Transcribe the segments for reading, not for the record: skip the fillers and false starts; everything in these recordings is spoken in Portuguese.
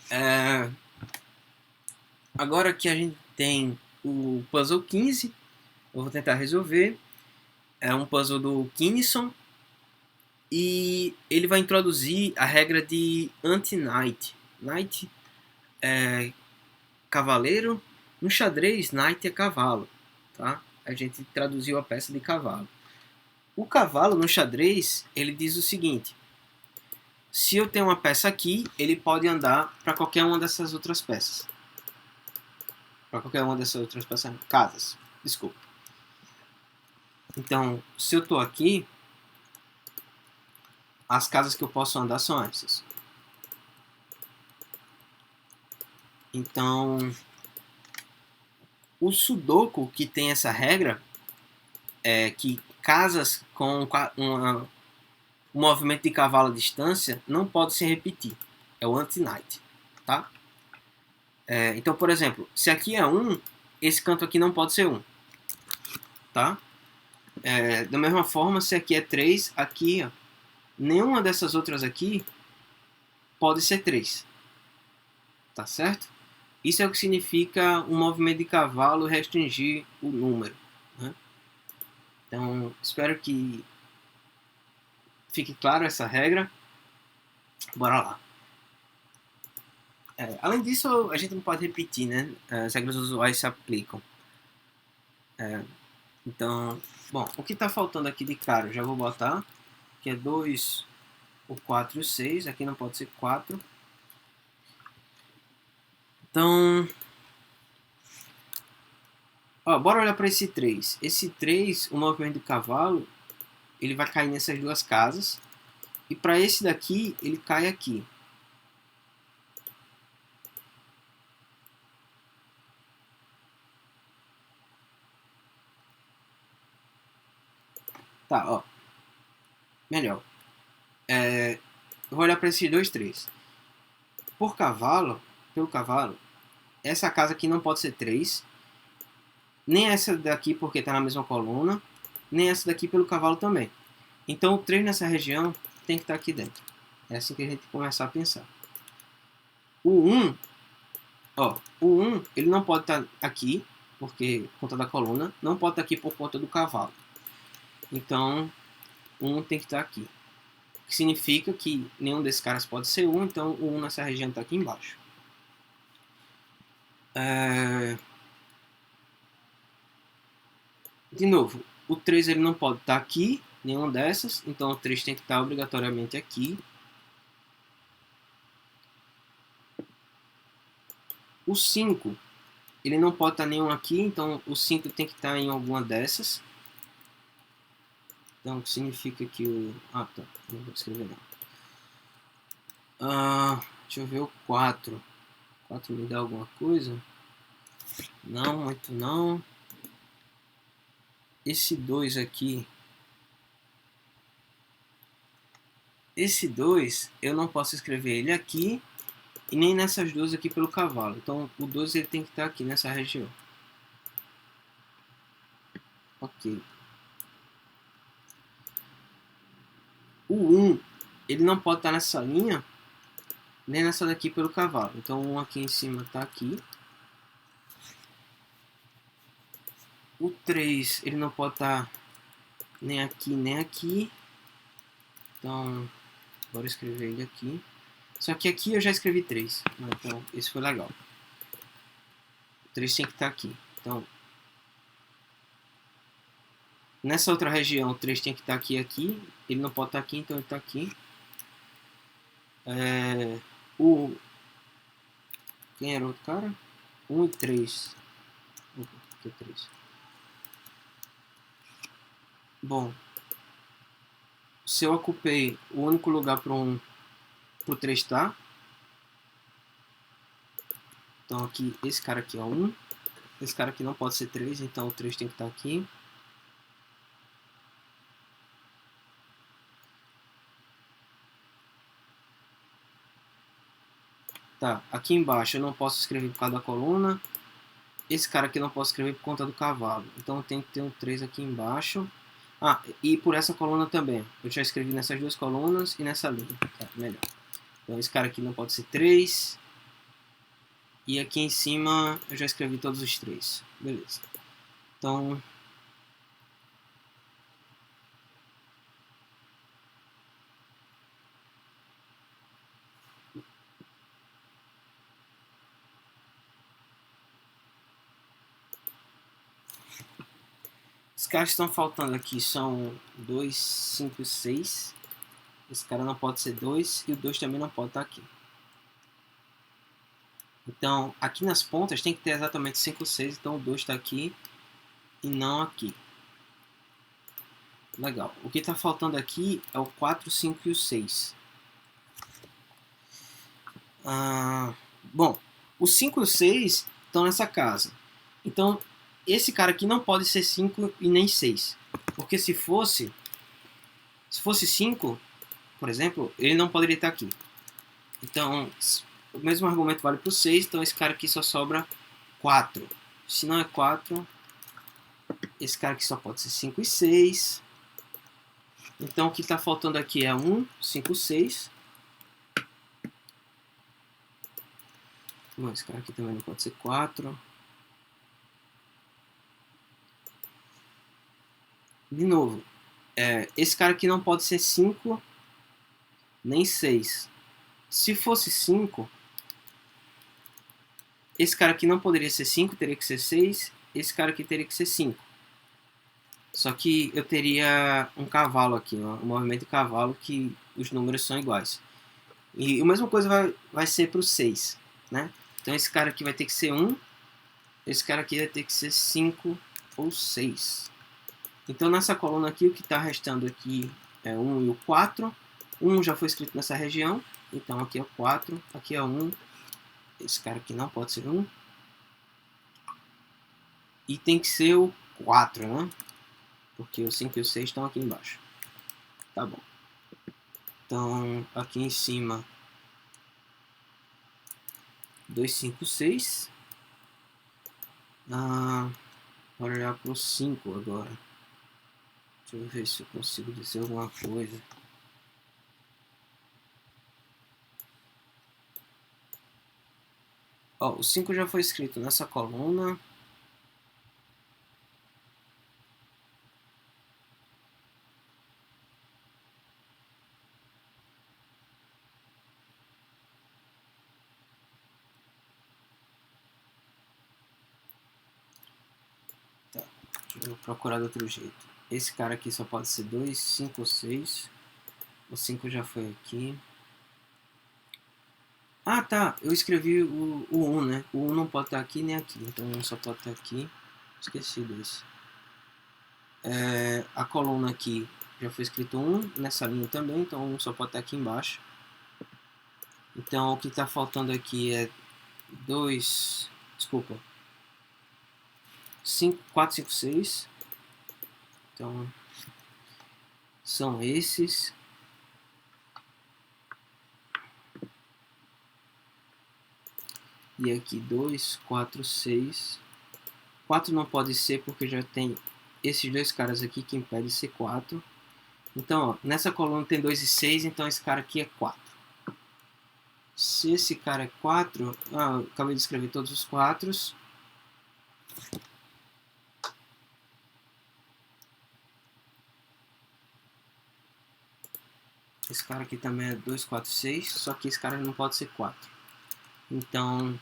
É, agora que a gente tem o puzzle 15, eu vou tentar resolver. É um puzzle do Kinison e ele vai introduzir a regra de anti-knight. Knight é cavaleiro, no xadrez knight é cavalo, tá? A gente traduziu a peça de cavalo. O cavalo no xadrez, ele diz o seguinte: se eu tenho uma peça aqui, ele pode andar para qualquer uma dessas outras peças. Para qualquer uma dessas outras peças, casas. Desculpa. Então, se eu estou aqui, as casas que eu posso andar são essas. Então, o Sudoku que tem essa regra é que casas com um movimento de cavalo à distância não pode se repetir. É o anti-knight, tá? Então, por exemplo, se aqui é 1, esse canto aqui não pode ser 1, tá? Da mesma forma, se aqui é 3, aqui, ó, nenhuma dessas outras aqui pode ser 3, tá certo? Isso é o que significa um movimento de cavalo restringir o número, né? Então, espero que fique claro essa regra. Bora lá. Além disso, a gente não pode repetir, né? As regras usuais se aplicam. Então, bom, o que está faltando aqui de cara, eu já vou botar, que é 2, o 4 e o 6. Aqui não pode ser 4. Então, ó, bora olhar para esse 3. Esse 3, o movimento do cavalo, ele vai cair nessas duas casas. E para esse daqui, ele cai aqui. Tá, ó. Melhor. Eu vou olhar para esses dois 3. Pelo cavalo, essa casa aqui não pode ser 3. Nem essa daqui, porque está na mesma coluna. Nem essa daqui pelo cavalo também. Então o 3 nessa região tem que estar aqui dentro. É assim que a gente começar a pensar. O 1, o 1 ele não pode estar aqui, porque por conta da coluna. Não pode estar aqui por conta do cavalo. Então, 1 tem que estar aqui. O que significa que nenhum desses caras pode ser 1, então o 1 nessa região está aqui embaixo. De novo, o 3 ele não pode estar aqui, nenhuma dessas, então o 3 tem que estar obrigatoriamente aqui. O 5, ele não pode estar nenhum aqui, então o 5 tem que estar em alguma dessas. Então, significa que o... Ah, tá. Não vou escrever não. Deixa eu ver o 4. O 4 me dá alguma coisa? Não, muito não. Esse 2 aqui... Esse 2, eu não posso escrever ele aqui e nem nessas duas aqui pelo cavalo. Então, o 2 ele tem que estar aqui nessa região. Ok. O 1, ele não pode estar nessa linha, nem nessa daqui pelo cavalo. Então, o 1 aqui em cima está aqui. O 3, ele não pode estar nem aqui, nem aqui. Então, bora escrever ele aqui. Só que aqui eu já escrevi 3. Então, esse foi legal. O 3 tem que estar aqui. Então, nessa outra região, o 3 tem que estar aqui e aqui. Ele não pode estar aqui, então ele está aqui. Quem era o outro cara? 1 e 3. Aqui, 3. Bom, se eu ocupei o único lugar para o 3 tá. Então aqui, esse cara aqui é 1. Esse cara aqui não pode ser 3, então o 3 tem que estar aqui. Tá, aqui embaixo eu não posso escrever por causa da coluna. Esse cara aqui eu não posso escrever por conta do cavalo. Então tem que ter um 3 aqui embaixo. E por essa coluna também. Eu já escrevi nessas duas colunas e nessa linha. Tá, melhor. Então esse cara aqui não pode ser 3. E aqui em cima eu já escrevi todos os 3. Beleza. Então, os caras que estão faltando aqui são 2, 5 e 6. Esse cara não pode ser 2 e o 2 também não pode estar aqui. Então, aqui nas pontas tem que ter exatamente 5 e 6. Então, o 2 está aqui e não aqui. Legal. O que está faltando aqui é o 4, 5 e o 6. Bom, o 5 e o 6 estão nessa casa. Então, esse cara aqui não pode ser 5 e nem 6. Porque se fosse 5, por exemplo, ele não poderia estar aqui. Então, o mesmo argumento vale para o 6. Então, esse cara aqui só sobra 4. Se não é 4, esse cara aqui só pode ser 5 e 6. Então, o que está faltando aqui é 1, 5, 6. Bom, esse cara aqui também não pode ser 4. De novo, esse cara aqui não pode ser 5 nem 6. Se fosse 5, esse cara aqui não poderia ser 5, teria que ser 6. Esse cara aqui teria que ser 5. Só que eu teria um cavalo aqui, um movimento de cavalo que os números são iguais. E a mesma coisa vai ser para o 6, né? Então esse cara aqui vai ter que ser 1. Esse cara aqui vai ter que ser 5 ou 6. Então nessa coluna aqui, o que está restando aqui é 1 e o 4. 1 já foi escrito nessa região. Então aqui é o 4, aqui é 1. Esse cara aqui não pode ser 1. E tem que ser o 4, né? Porque o 5 e o 6 estão aqui embaixo. Tá bom. Então aqui em cima 2, 5, 6. Bora olhar para o 5 agora. Deixa eu ver se eu consigo dizer alguma coisa. Ó, o 5 já foi escrito nessa coluna. Tá, deixa eu procurar de outro jeito. Esse cara aqui só pode ser 2, 5 ou 6. O 5 já foi aqui. Ah, tá. Eu escrevi o 1, né? O 1 não pode estar aqui nem aqui. Então o 1 só pode estar aqui. Esqueci desse. A coluna aqui já foi escrito 1. Nessa linha também. Então o 1 só pode estar aqui embaixo. Então o que está faltando aqui é 2. Desculpa. 5, 4, 5, 6. Então são esses. E aqui 2, 4, 6. 4 não pode ser porque já tem esses dois caras aqui que impedem ser 4. Então, ó, nessa coluna tem 2 e 6, então esse cara aqui é 4. Se esse cara é 4, eu acabei de escrever todos os 4. Esse cara aqui também é 2, 4, 6, só que esse cara não pode ser 4. Então,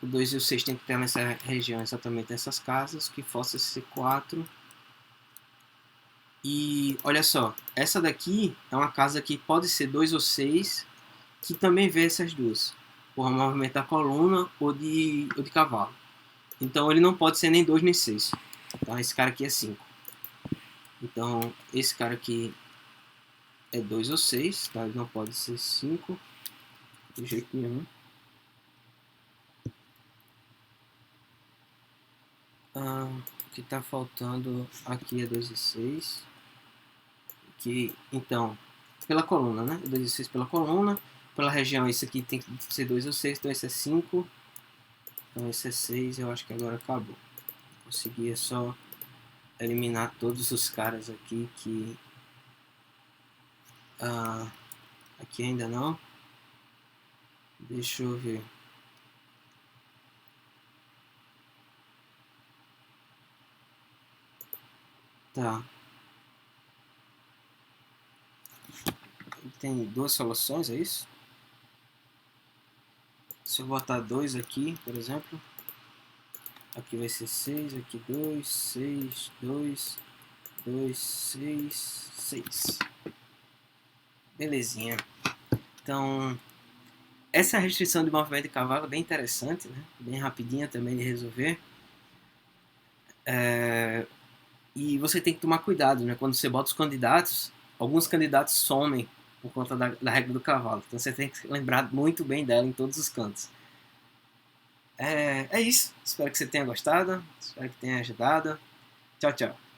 o 2 e o 6 tem que estar nessa região, exatamente nessas casas, que possa ser 4. E olha só, essa daqui é uma casa que pode ser 2 ou 6, que também vê essas duas, por movimentar coluna ou de cavalo. Então ele não pode ser nem 2 nem 6. Então esse cara aqui é 5. Então esse cara aqui é 2 ou 6, tá? Ele não pode ser 5 de jeito nenhum. O que está faltando aqui é 2 e 6. Que, então, pela coluna, né? 2 e 6 pela coluna. Pela região, esse aqui tem que ser 2 ou 6, então esse é 5. Então esse é 6, eu acho que agora acabou. Consegui só eliminar todos os caras aqui que... aqui ainda não. Deixa eu ver. Tá. Tem duas soluções, é isso? Se eu botar 2 aqui, por exemplo, aqui vai ser 6, aqui 2, 6, 2, 2, 6, 6. Belezinha. Então, essa restrição de movimento de cavalo é bem interessante, né? Bem rapidinha também de resolver. E você tem que tomar cuidado, né? Quando você bota os candidatos, alguns candidatos somem por conta da regra do cavalo. Então você tem que lembrar muito bem dela em todos os cantos. É isso. Espero que você tenha gostado. Espero que tenha ajudado. Tchau, tchau.